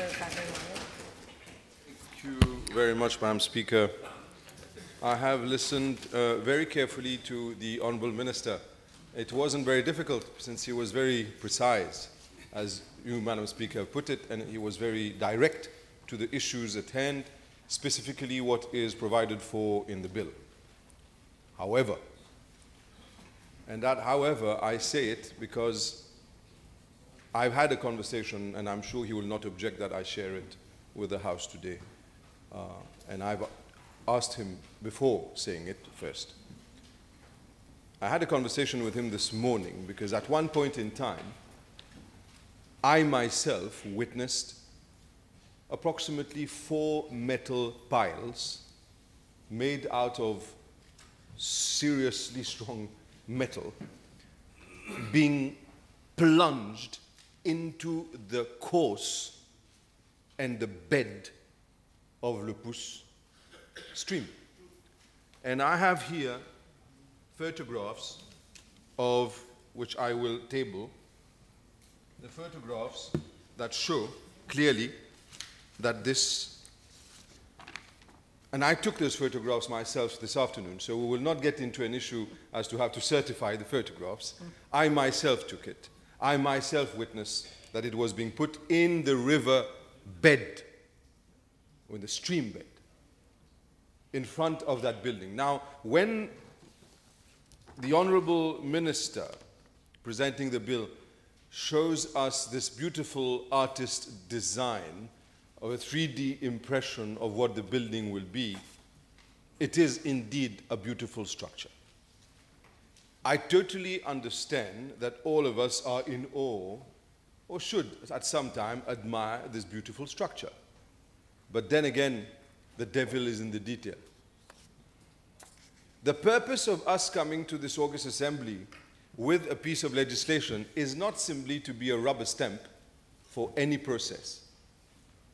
Thank you very much, Madam Speaker. I have listened very carefully to the Honourable Minister. It wasn't very difficult since he was very precise, as you, Madam Speaker, put it, and he was very direct to the issues at hand, specifically what is provided for in the bill. However, and that however, I say it because I've had a conversation, and I'm sure he will not object that I share it with the House today. And I've asked him before saying it first. I had a conversation with him this morning because at one point in time, I myself witnessed approximately 4 metal piles made out of seriously strong metal being plunged into the course and the bed of Le Pouce stream. And I have here photographs of which I will table, the photographs that show clearly that this, and I took those photographs myself this afternoon, so we will not get into an issue as to how to certify the photographs. I myself took it. I myself witnessed that it was being put in the river bed, or in the stream bed, in front of that building. Now, when the Honourable Minister presenting the bill shows us this beautiful artist design of a 3D impression of what the building will be, it is indeed a beautiful structure. I totally understand that all of us are in awe, or should at some time admire this beautiful structure. But then again, the devil is in the detail. The purpose of us coming to this August Assembly with a piece of legislation is not simply to be a rubber stamp for any process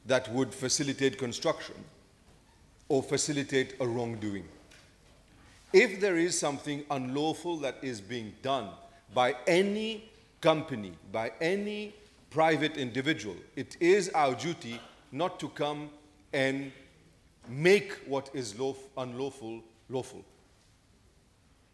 that would facilitate construction or facilitate a wrongdoing. If there is something unlawful that is being done by any company, by any private individual, it is our duty not to come and make what is unlawful lawful.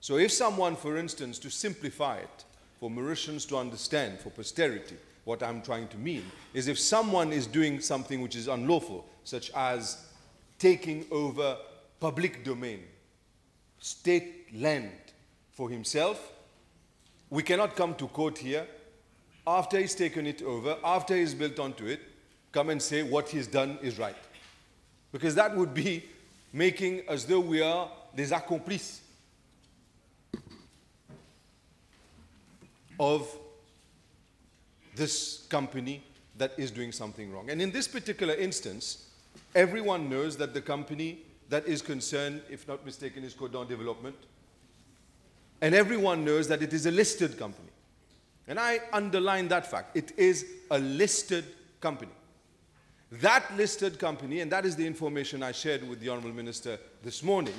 So if someone, for instance, to simplify it, for Mauritians to understand, for posterity, what I'm trying to mean, is if someone is doing something which is unlawful, such as taking over public domain, state land for himself, we cannot come to court here, after he's taken it over, after he's built onto it, come and say what he's done is right. Because that would be making as though we are des accomplices of this company that is doing something wrong. And in this particular instance, everyone knows that the company that is concerned, if not mistaken, is Codon Development. And everyone knows that it is a listed company. And I underline that fact. It is a listed company. That listed company, and that is the information I shared with the Honourable Minister this morning,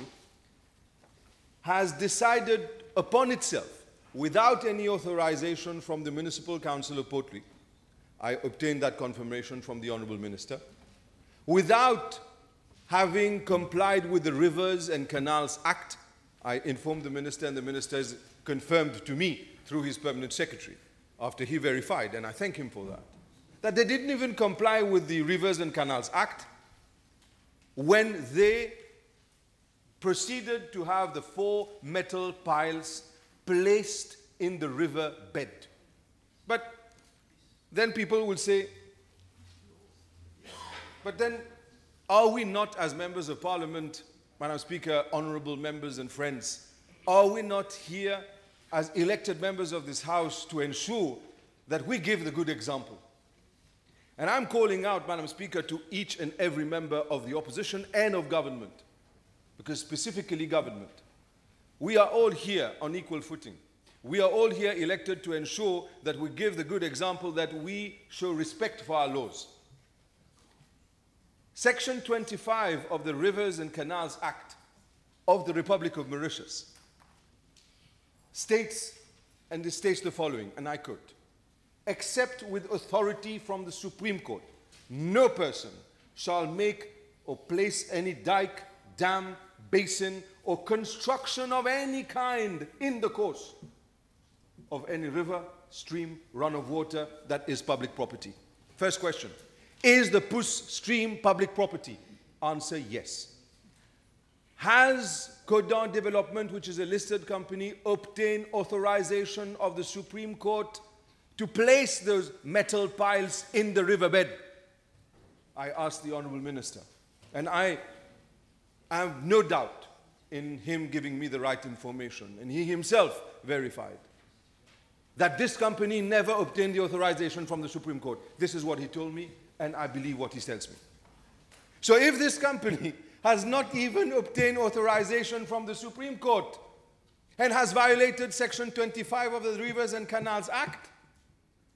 has decided upon itself, without any authorization from the Municipal Council of Portly, I obtained that confirmation from the Honourable Minister, without having complied with the Rivers and Canals Act, I informed the Minister, and the Minister has confirmed to me through his Permanent Secretary, after he verified, and I thank him for that they didn't even comply with the Rivers and Canals Act when they proceeded to have the 4 metal piles placed in the river bed. But then people will say, but then are we not, as members of Parliament, Madam Speaker, honourable members and friends, are we not here as elected members of this House to ensure that we give the good example? And I'm calling out, Madam Speaker, to each and every member of the opposition and of government, because specifically government, we are all here on equal footing. We are all here elected to ensure that we give the good example, that we show respect for our laws. Section 25 of the Rivers and Canals Act of the Republic of Mauritius states, and it states the following, and I quote, "Except with authority from the Supreme Court no person shall make or place any dike, dam, basin, or construction of any kind in the course of any river, stream, run of water that is public property. First question, is the Pouce stream public property? Answer, yes. Has Codan Development, which is a listed company, obtained authorization of the Supreme Court to place those metal piles in the riverbed? I asked the Honorable Minister, and I have no doubt in him giving me the right information, and he himself verified that this company never obtained the authorization from the Supreme Court. This is what he told me, and I believe what he tells me. So if this company has not even obtained authorization from the Supreme Court and has violated Section 25 of the Rivers and Canals Act,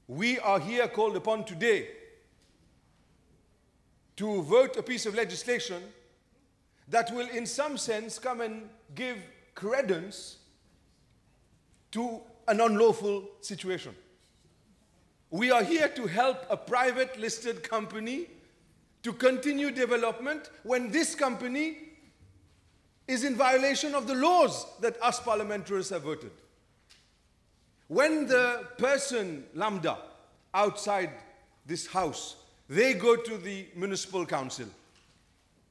we are here called upon today to vote a piece of legislation that will in some sense come and give credence to an unlawful situation. We are here to help a private listed company to continue development when this company is in violation of the laws that us parliamentarians have voted. When the person, lambda, outside this house, they go to the municipal council,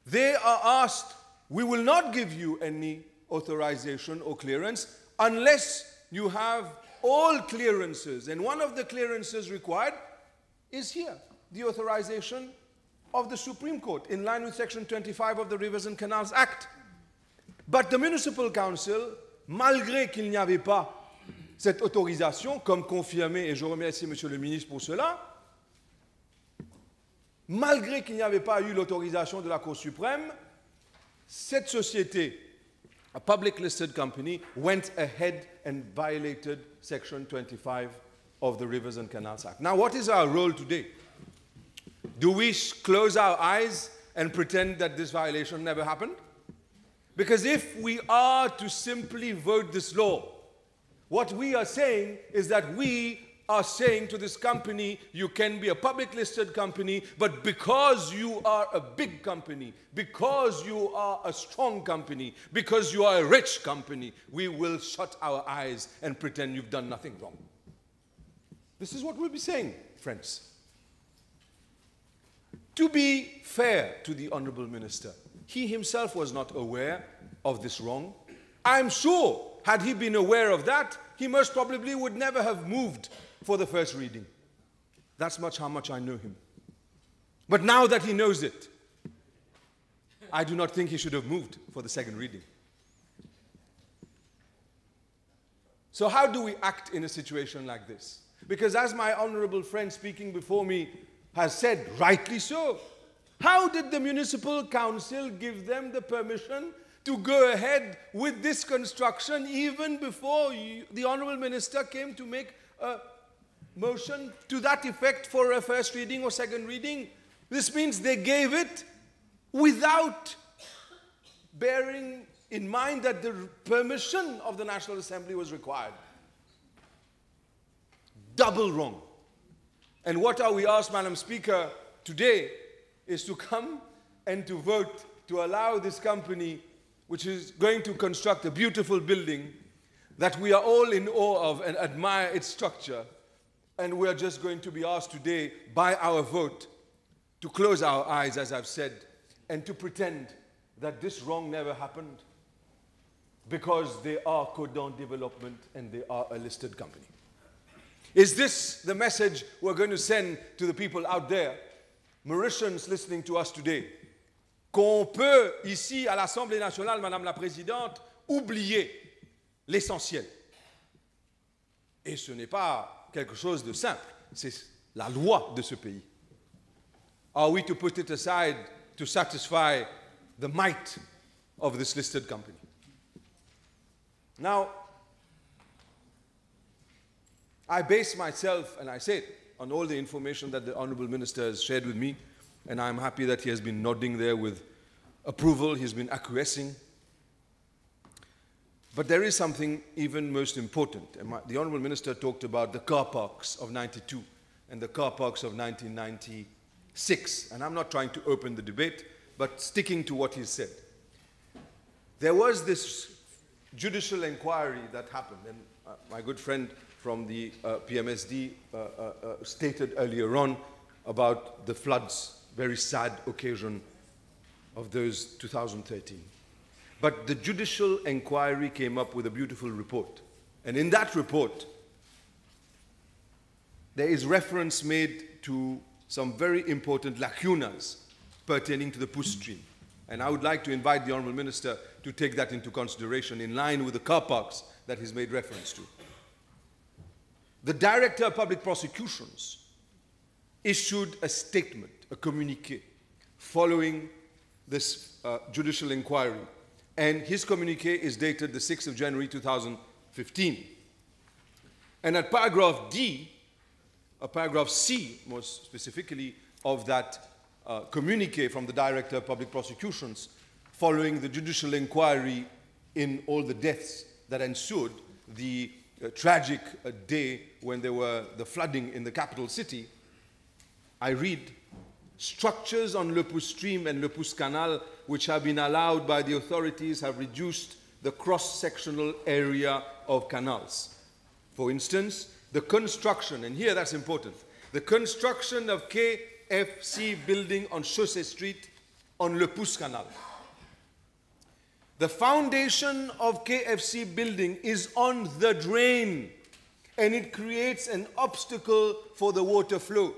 they are asked, we will not give you any authorization or clearance unless you have all clearances. And one of the clearances required is here, the authorization of the Supreme Court, in line with Section 25 of the Rivers and Canals Act. But the Municipal Council, malgré qu'il n'y avait pas cette autorisation, comme confirmé, et je remercie Monsieur le Ministre pour cela, malgré qu'il n'y avait pas eu l'autorisation de la Cour suprême, cette société, a public listed company, went ahead and violated Section 25 of the Rivers and Canals Act. Now, what is our role today? Do we close our eyes and pretend that this violation never happened? Because if we are to simply vote this law, what we are saying is that we are saying to this company, you can be a public listed company, but because you are a big company, because you are a strong company, because you are a rich company, we will shut our eyes and pretend you've done nothing wrong. This is what we'll be saying, friends. To be fair to the Honorable Minister, he himself was not aware of this wrong. I'm sure, had he been aware of that, he most probably would never have moved for the first reading. That's how much I know him. But now that he knows it, I do not think he should have moved for the second reading. So how do we act in a situation like this? Because as my honorable friend speaking before me has said, rightly so, how did the municipal council give them the permission to go ahead with this construction even before the honorable minister came to make a motion to that effect for a first reading or second reading? This means they gave it without bearing in mind that the permission of the National Assembly was required. Double wrong. And what are we asked, Madam Speaker, today is to come and to vote to allow this company, which is going to construct a beautiful building that we are all in awe of and admire its structure, and we are just going to be asked today by our vote to close our eyes, as I've said, and to pretend that this wrong never happened because they are Codan Development and they are a listed company. Is this the message we're going to send to the people out there, Mauritians listening to us today, qu'on peut ici à l'Assemblée nationale, Madame la Présidente, oublier l'essentiel? Et ce n'est pas quelque chose de simple, c'est la loi de ce pays. Are we to put it aside to satisfy the might of this listed company? Now, I base myself, and I say it, on all the information that the Honourable Minister has shared with me, and I'm happy that he has been nodding there with approval, he's been acquiescing. But there is something even most important. And the Honourable Minister talked about the car parks of '92 and the car parks of 1998. 6, and I'm not trying to open the debate, but sticking to what he said. There was this judicial inquiry that happened, and my good friend from the PMSD stated earlier on about the floods, very sad occasion of those 2013. But the judicial inquiry came up with a beautiful report. And in that report, there is reference made to some very important lacunas pertaining to the Pouce stream. And I would like to invite the Honourable Minister to take that into consideration in line with the car parks that he's made reference to. The Director of Public Prosecutions issued a statement, a communiqué, following this judicial inquiry. And his communiqué is dated the 6th of January 2015. And at paragraph D, paragraph C, more specifically, of that communiqué from the Director of Public Prosecutions, following the judicial inquiry in all the deaths that ensued, the tragic day when there were the flooding in the capital city, I read, structures on Le Pouce stream and Le Pouce canal which have been allowed by the authorities have reduced the cross-sectional area of canals. For instance, the construction, and here that's important, the construction of KFC building on Chaussée Street on Le Pouce canal. The foundation of KFC building is on the drain, and it creates an obstacle for the water flow.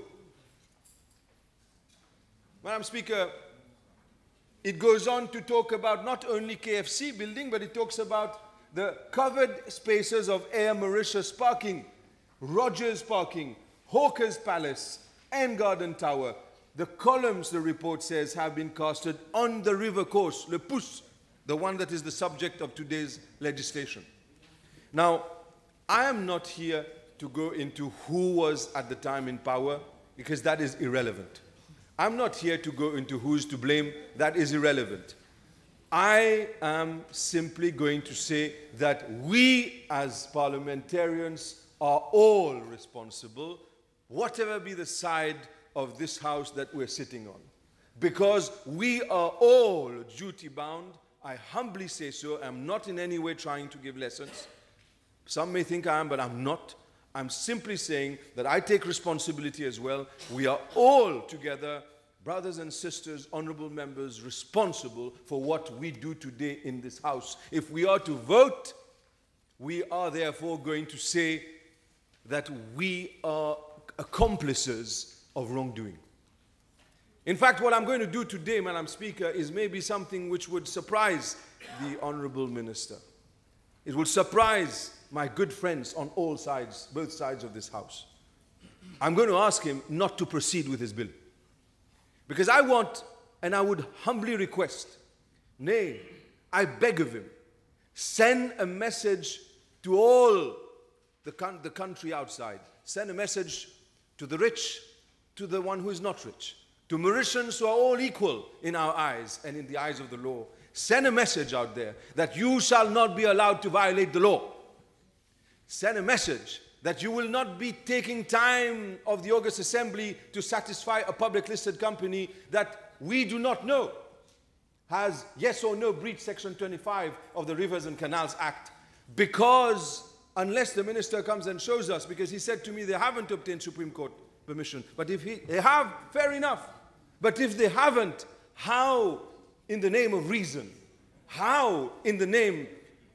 Madam Speaker, it goes on to talk about not only KFC building, but it talks about the covered spaces of Air Mauritius parking, Rogers parking, Hawker's Palace, and Garden Tower. The columns, the report says, have been casted on the river course, Le Pouce, the one that is the subject of today's legislation. Now, I am not here to go into who was at the time in power, because that is irrelevant. I'm not here to go into who's to blame. That is irrelevant. I am simply going to say that we as parliamentarians are all responsible, whatever be the side of this house that we're sitting on. Because we are all duty-bound. I humbly say so. I'm not in any way trying to give lessons. Some may think I am, but I'm not. I'm simply saying that I take responsibility as well. We are all together, brothers and sisters, honorable members, responsible for what we do today in this house. If we are to vote, we are therefore going to say that we are accomplices of wrongdoing. In fact, what I'm going to do today, Madam Speaker, is maybe something which would surprise the Honorable Minister. It will surprise my good friends on all sides, both sides of this house. I'm going to ask him not to proceed with his bill. Because I want, and I would humbly request, nay, I beg of him, send a message to all the country outside. Send a message to the rich, to the one who is not rich, to Mauritians who are all equal in our eyes and in the eyes of the law. Send a message out there that you shall not be allowed to violate the law. Send a message that you will not be taking time of the August Assembly to satisfy a public listed company that we do not know has yes or no breached Section 25 of the Rivers and Canals Act, because unless the minister comes and shows us, because he said to me they haven't obtained Supreme Court permission, but if they have, fair enough. But if they haven't, how in the name of reason, how in the name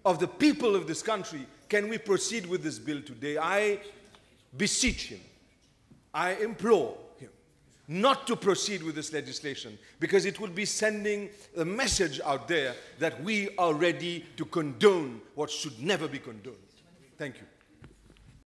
of the people of this country can we proceed with this bill today? I beseech him, I implore him not to proceed with this legislation, because it would be sending a message out there that we are ready to condone what should never be condoned. Thank you.